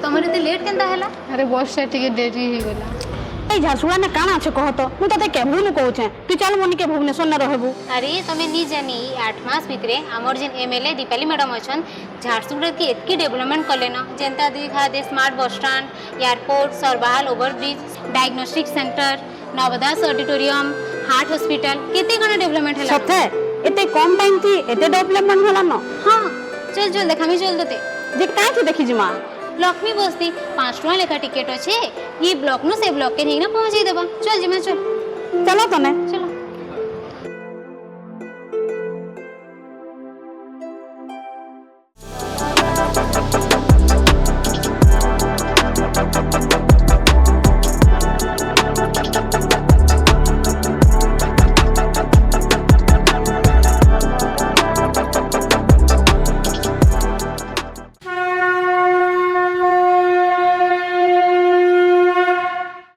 तमर इते लेट केनता हला? अरे बस से टिके देरी हो गला। ए झारसुड़ा ने काना छे कह तो मु तते केबु न कहू छे तू चल मोनी के भुवनेश्वर न रहबू। अरे तमे नी जानी 8 मास भितरे हमर जेन एमएलए दीपाली मैडम अछन झारसुगुड़ा की एतकी डेवलपमेंट कले न जेंता देखा दे smart bus stand airport Sarbahal overbridge diagnostic centre नवदास ऑडिटोरियम हार्ट हॉस्पिटल केते गना डेवलपमेंट हला सथे एते कम टाइम थी एते डेवलपमेंट होला न। हां चल चल देखा मी चल दते जे काहे थी देखि जिमा लक्ष्मी बस्ती 5 टका लेखा टिकट अच्छे ये ब्लॉक नु से ब्लॉक के नहीं ना पहुंची देबा चल जिमा चल चलो तने चलो